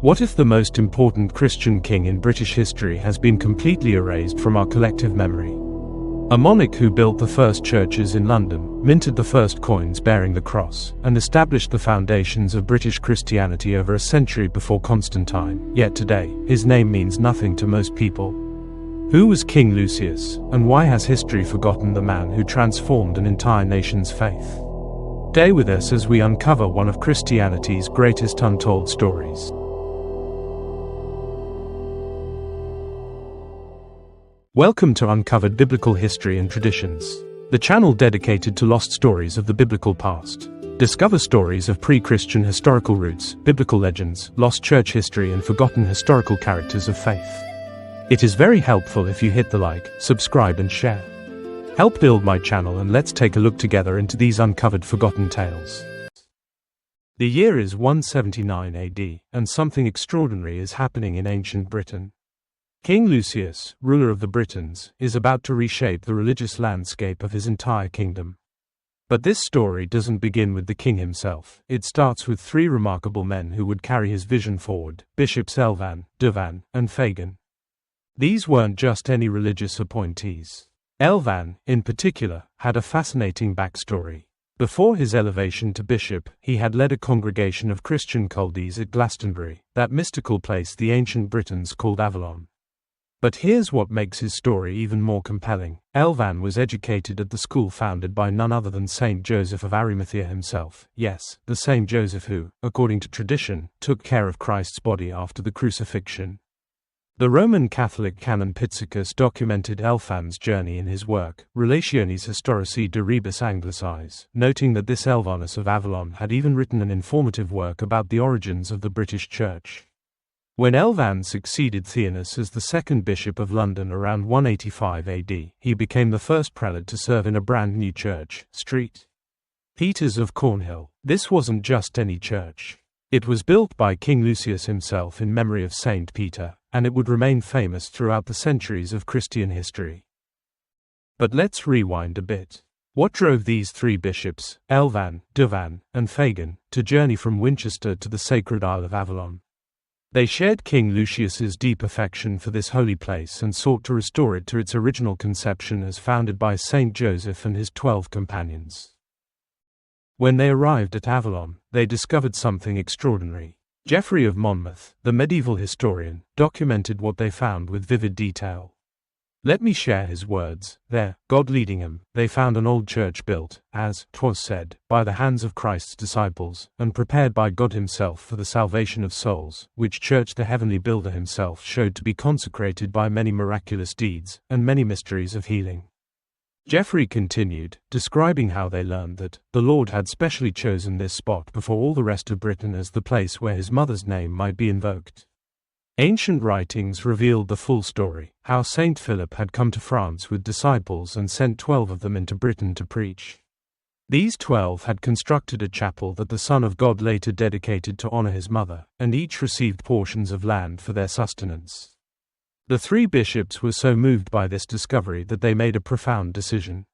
What if the most important Christian king in British history has been completely erased from our collective memory? A monarch who built the first churches in London, minted the first coins bearing the cross, and established the foundations of British Christianity over a century before Constantine, yet today, his name means nothing to most people. Who was King Lucius, and why has history forgotten the man who transformed an entire nation's faith? Stay with us as we uncover one of Christianity's greatest untold stories. Welcome to Uncovered Biblical History and Traditions, the channel dedicated to lost stories of the biblical past. Discover stories of pre-Christian historical roots, biblical legends, lost church history, and forgotten historical characters of faith. It is very helpful if you hit the like, subscribe, and share. Help build my channel, and let's take a look together into these uncovered forgotten tales. The year is 179 AD, and something extraordinary is happening in ancient Britain. King Lucius, ruler of the Britons, is about to reshape the religious landscape of his entire kingdom. But this story doesn't begin with the king himself. It starts with three remarkable men who would carry his vision forward: Bishops Avalon, and Fagin. These weren't just any religious appointees. Avalon, in particular, had a fascinating backstory. Before his elevation to bishop, he had led a congregation of Christian Culdees at Glastonbury, that mystical place the ancient Britons called Avalon. But here's what makes his story even more compelling. Avalon was educated at the school founded by none other than Saint Joseph of Arimathea himself. Yes, the same Joseph who, according to tradition, took care of Christ's body after the crucifixion. The Roman Catholic canon Pittacus documented Avalon's journey in his work, Relationes Historici de Rebus Anglicis, noting that this Alvanus of Avalon had even written an informative work about the origins of the British Church. When Avalon succeeded Theonas as the second bishop of London around 185 AD, he became the first prelate to serve in a brand new church, St. Peter's of Cornhill. This wasn't just any church. It was built by King Lucius himself in memory of Saint Peter, and it would remain famous throughout the centuries of Christian history. But let's rewind a bit. What drove these three bishops, Avalon, and Fagin, to journey from Winchester to the sacred Isle of Avalon? They shared King Lucius's deep affection for this holy place and sought to restore it to its original conception as founded by Saint Joseph and his 12 companions. When they arrived at Avalon, they discovered something extraordinary. Geoffrey of Monmouth, the medieval historian, documented what they found with vivid detail. Let me share his words. There, God leading him, they found an old church built, as 'twas said, by the hands of Christ's disciples, and prepared by God himself for the salvation of souls, which church the heavenly builder himself showed to be consecrated by many miraculous deeds, and many mysteries of healing. Geoffrey continued, describing how they learned that the Lord had specially chosen this spot before all the rest of Britain as the place where his mother's name might be invoked. Ancient writings revealed the full story, how Saint Philip had come to France with disciples and sent 12 of them into Britain to preach. These 12 had constructed a chapel that the Son of God later dedicated to honor his mother, and each received portions of land for their sustenance. The three bishops were so moved by this discovery that they made a profound decision.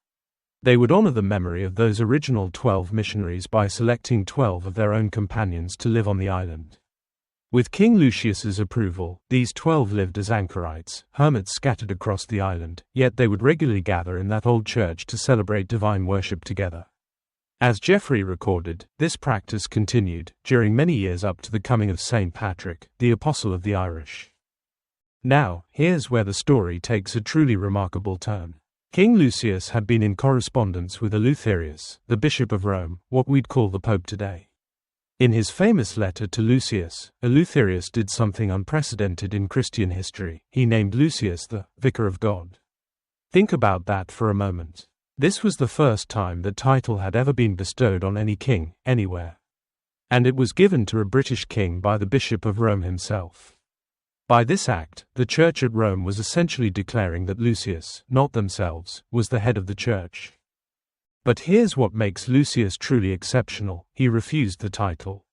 They would honor the memory of those original 12 missionaries by selecting 12 of their own companions to live on the island. With King Lucius's approval, these 12 lived as anchorites, hermits scattered across the island, yet they would regularly gather in that old church to celebrate divine worship together. As Geoffrey recorded, this practice continued during many years up to the coming of St. Patrick, the Apostle of the Irish. Now, here's where the story takes a truly remarkable turn. King Lucius had been in correspondence with Eleutherius, the Bishop of Rome, what we'd call the Pope today. In his famous letter to Lucius, Eleutherius did something unprecedented in Christian history. He named Lucius the Vicar of God. Think about that for a moment. This was the first time that title had ever been bestowed on any king, anywhere. And it was given to a British king by the Bishop of Rome himself. By this act, the church at Rome was essentially declaring that Lucius, not themselves, was the head of the church. But here's what makes Lucius truly exceptional: he refused the title.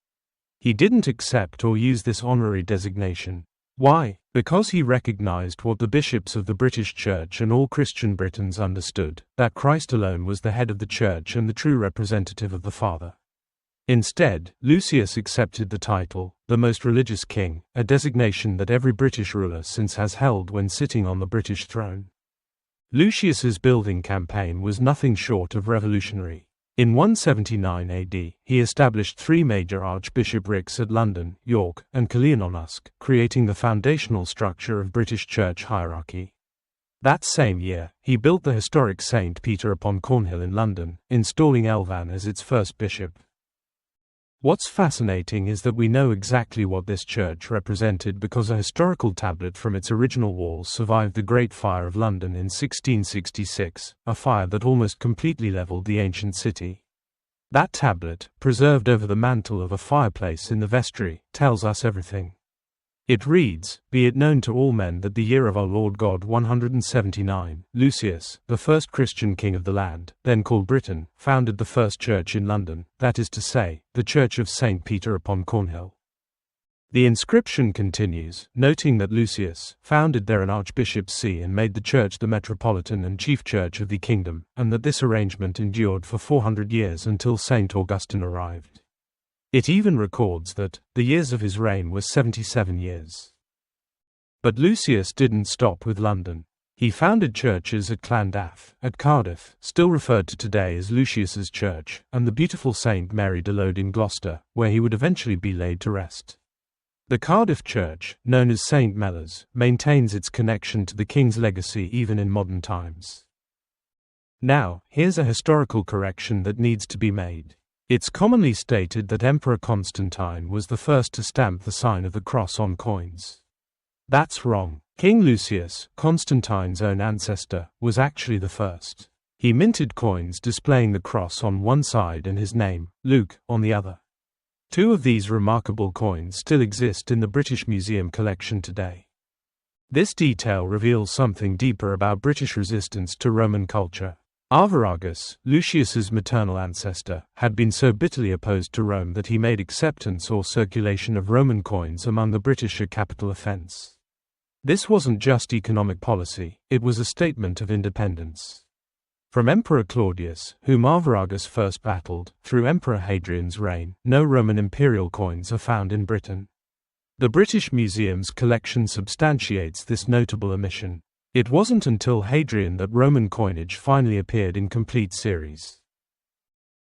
He didn't accept or use this honorary designation. Why? Because he recognized what the bishops of the British Church and all Christian Britons understood, that Christ alone was the head of the church and the true representative of the Father. Instead, Lucius accepted the title, the most religious king, a designation that every British ruler since has held when sitting on the British throne. Lucius's building campaign was nothing short of revolutionary. In 179 AD, he established 3 major archbishoprics at London, York, and Killian-on-Usk, creating the foundational structure of British church hierarchy. That same year, he built the historic St. Peter upon Cornhill in London, installing Avalon as its first bishop. What's fascinating is that we know exactly what this church represented because a historical tablet from its original walls survived the Great Fire of London in 1666, a fire that almost completely leveled the ancient city. That tablet, preserved over the mantel of a fireplace in the vestry, tells us everything. It reads, "Be it known to all men that the year of our Lord God 179, Lucius, the first Christian king of the land, then called Britain, founded the first church in London, that is to say, the church of St. Peter upon Cornhill." The inscription continues, noting that Lucius founded there an archbishop's see and made the church the metropolitan and chief church of the kingdom, and that this arrangement endured for 400 years until St. Augustine arrived. It even records that the years of his reign were 77 years. But Lucius didn't stop with London. He founded churches at Llandaff, at Cardiff, still referred to today as Lucius's Church, and the beautiful St. Mary de Lode in Gloucester, where he would eventually be laid to rest. The Cardiff Church, known as St. Mellors, maintains its connection to the king's legacy even in modern times. Now, here's a historical correction that needs to be made. It's commonly stated that Emperor Constantine was the first to stamp the sign of the cross on coins. That's wrong. King Lucius, Constantine's own ancestor, was actually the first. He minted coins displaying the cross on one side and his name, Luke, on the other. 2 of these remarkable coins still exist in the British Museum collection today. This detail reveals something deeper about British resistance to Roman culture. Arviragus, Lucius's maternal ancestor, had been so bitterly opposed to Rome that he made acceptance or circulation of Roman coins among the British a capital offense. This wasn't just economic policy, it was a statement of independence. From Emperor Claudius, whom Arviragus first battled, through Emperor Hadrian's reign, no Roman imperial coins are found in Britain. The British Museum's collection substantiates this notable omission. It wasn't until Hadrian that Roman coinage finally appeared in complete series.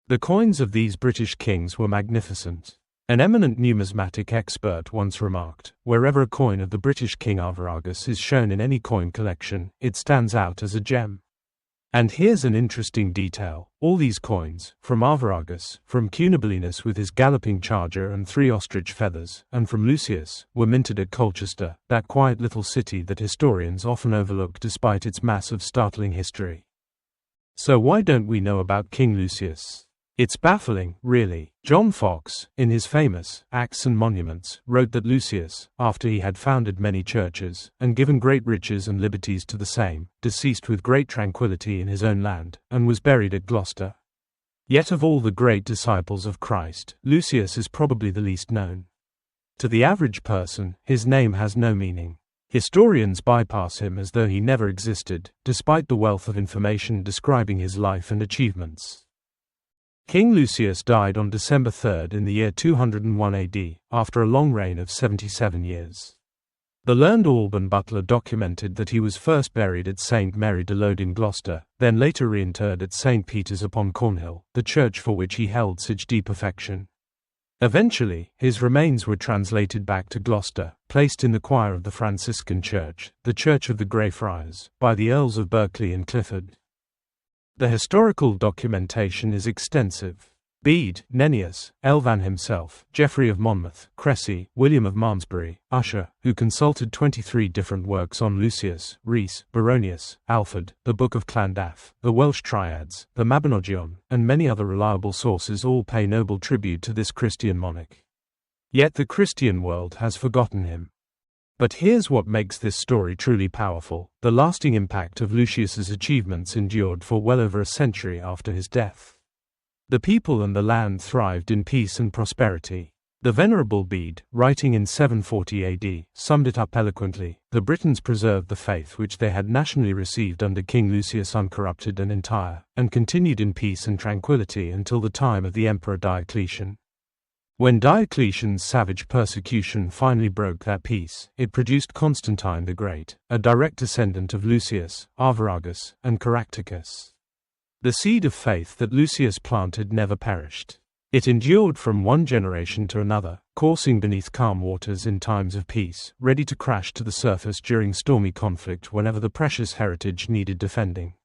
The coins of these British kings were magnificent. An eminent numismatic expert once remarked, "Wherever a coin of the British King Arviragus is shown in any coin collection, it stands out as a gem." And here's an interesting detail. All these coins, from Arviragus, from Cunobelinus with his galloping charger and 3 ostrich feathers, and from Lucius, were minted at Colchester, that quiet little city that historians often overlook despite its massive startling history. So why don't we know about King Lucius? It's baffling, really. John Fox, in his famous Acts and Monuments, wrote that Lucius, after he had founded many churches, and given great riches and liberties to the same, deceased with great tranquillity in his own land, and was buried at Gloucester. Yet of all the great disciples of Christ, Lucius is probably the least known. To the average person, his name has no meaning. Historians bypass him as though he never existed, despite the wealth of information describing his life and achievements. King Lucius died on December 3 in the year 201 AD, after a long reign of 77 years. The learned Alban Butler documented that he was first buried at St. Mary de Lode in Gloucester, then later reinterred at St. Peter's upon Cornhill, the church for which he held such deep affection. Eventually, his remains were translated back to Gloucester, placed in the choir of the Franciscan Church, the Church of the Grey Friars, by the Earls of Berkeley and Clifford. The historical documentation is extensive. Bede, Nennius, Elvan himself, Geoffrey of Monmouth, Cressy, William of Malmesbury, Usher, who consulted 23 different works on Lucius, Rhys, Baronius, Alfred, the Book of Llandaff, the Welsh Triads, the Mabinogion, and many other reliable sources all pay noble tribute to this Christian monarch. Yet the Christian world has forgotten him. But here's what makes this story truly powerful. The lasting impact of Lucius's achievements endured for well over a century after his death. The people and the land thrived in peace and prosperity. The Venerable Bede, writing in 740 AD, summed it up eloquently: the Britons preserved the faith which they had nationally received under King Lucius uncorrupted and entire, and continued in peace and tranquillity until the time of the Emperor Diocletian. When Diocletian's savage persecution finally broke that peace, it produced Constantine the Great, a direct descendant of Lucius, Arviragus, and Caractacus. The seed of faith that Lucius planted never perished. It endured from one generation to another, coursing beneath calm waters in times of peace, ready to crash to the surface during stormy conflict whenever the precious heritage needed defending.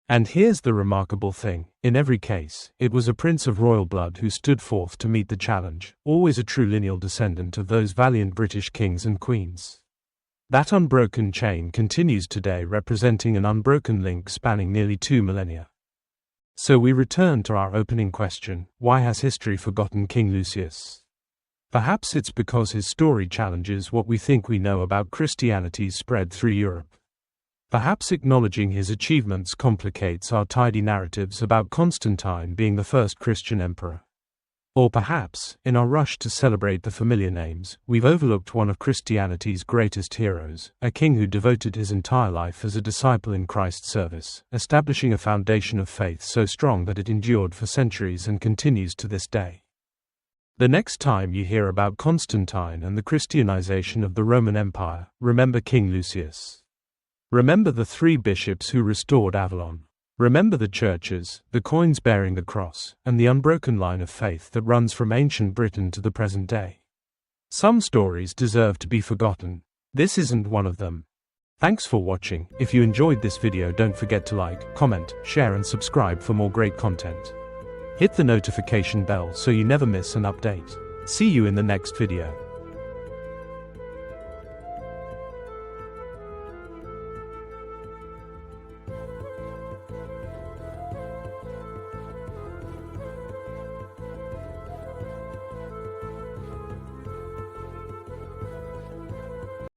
And here's the remarkable thing, in every case, it was a prince of royal blood who stood forth to meet the challenge, always a true lineal descendant of those valiant British kings and queens. That unbroken chain continues today, representing an unbroken link spanning nearly 2 millennia. So we return to our opening question: why has history forgotten King Lucius? Perhaps it's because his story challenges what we think we know about Christianity's spread through Europe. Perhaps acknowledging his achievements complicates our tidy narratives about Constantine being the first Christian emperor. Or perhaps, in our rush to celebrate the familiar names, we've overlooked one of Christianity's greatest heroes, a king who devoted his entire life as a disciple in Christ's service, establishing a foundation of faith so strong that it endured for centuries and continues to this day. The next time you hear about Constantine and the Christianization of the Roman Empire, remember King Lucius. Remember the 3 bishops who restored Avalon. Remember the churches, the coins bearing the cross, and the unbroken line of faith that runs from ancient Britain to the present day. Some stories deserve to be forgotten. This isn't one of them. Thanks for watching. If you enjoyed this video, don't forget to like, comment, share and subscribe for more great content. Hit the notification bell so you never miss an update. See you in the next video.